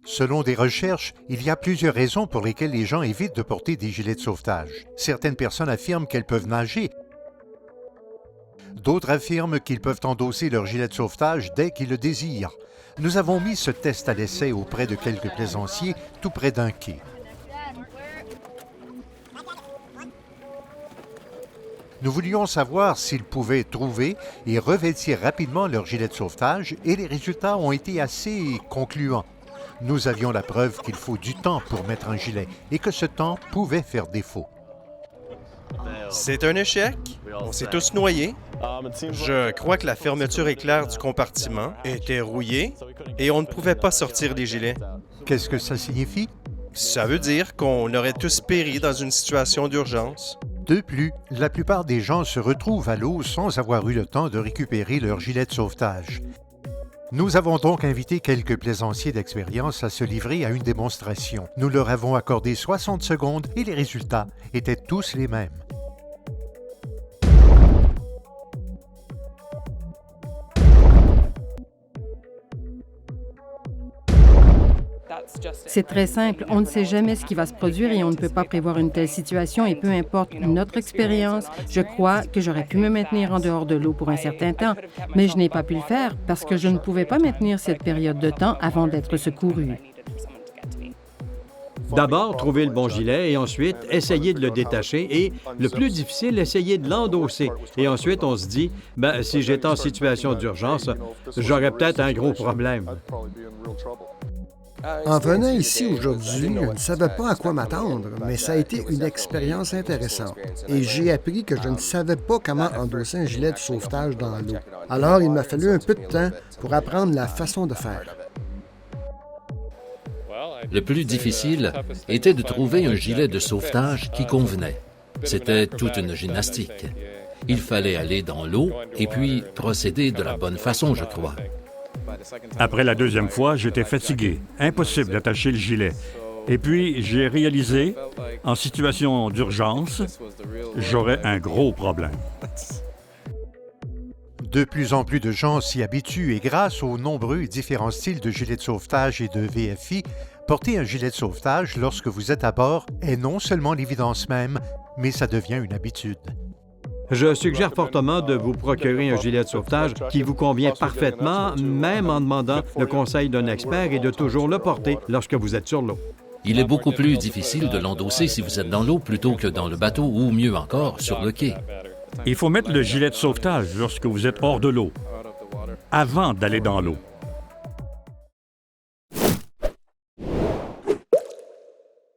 Selon des recherches, il y a plusieurs raisons pour lesquelles les gens évitent de porter des gilets de sauvetage. Certaines personnes affirment qu'elles peuvent nager. D'autres affirment qu'ils peuvent endosser leur gilet de sauvetage dès qu'ils le désirent. Nous avons mis ce test à l'essai auprès de quelques plaisanciers tout près d'un quai. Nous voulions savoir s'ils pouvaient trouver et revêtir rapidement leur gilet de sauvetage et les résultats ont été assez concluants. Nous avions la preuve qu'il faut du temps pour mettre un gilet et que ce temps pouvait faire défaut. C'est un échec. On s'est tous noyés. Je crois que la fermeture éclair du compartiment était rouillée et on ne pouvait pas sortir des gilets. Qu'est-ce que ça signifie? Ça veut dire qu'on aurait tous péri dans une situation d'urgence. De plus, la plupart des gens se retrouvent à l'eau sans avoir eu le temps de récupérer leur gilet de sauvetage. Nous avons donc invité quelques plaisanciers d'expérience à se livrer à une démonstration. Nous leur avons accordé 60 secondes et les résultats étaient tous les mêmes. C'est très simple. On ne sait jamais ce qui va se produire et on ne peut pas prévoir une telle situation et peu importe notre expérience, je crois que j'aurais pu me maintenir en dehors de l'eau pour un certain temps, mais je n'ai pas pu le faire parce que je ne pouvais pas maintenir cette période de temps avant d'être secouru. D'abord, trouver le bon gilet et ensuite, essayer de le détacher et, le plus difficile, essayer de l'endosser. Et ensuite, on se dit, si j'étais en situation d'urgence, j'aurais peut-être un gros problème. En venant ici aujourd'hui, je ne savais pas à quoi m'attendre, mais ça a été une expérience intéressante. Et j'ai appris que je ne savais pas comment endosser un gilet de sauvetage dans l'eau. Alors, il m'a fallu un peu de temps pour apprendre la façon de faire. Le plus difficile était de trouver un gilet de sauvetage qui convenait. C'était toute une gymnastique. Il fallait aller dans l'eau et puis procéder de la bonne façon, je crois. Après la deuxième fois, j'étais fatigué. Impossible d'attacher le gilet. Et puis, j'ai réalisé, en situation d'urgence, j'aurais un gros problème. De plus en plus de gens s'y habituent et grâce aux nombreux et différents styles de gilets de sauvetage et de VFI, porter un gilet de sauvetage lorsque vous êtes à bord est non seulement l'évidence même, mais ça devient une habitude. Je suggère fortement de vous procurer un gilet de sauvetage qui vous convient parfaitement, même en demandant le conseil d'un expert et de toujours le porter lorsque vous êtes sur l'eau. Il est beaucoup plus difficile de l'endosser si vous êtes dans l'eau plutôt que dans le bateau ou, mieux encore, sur le quai. Il faut mettre le gilet de sauvetage lorsque vous êtes hors de l'eau, avant d'aller dans l'eau.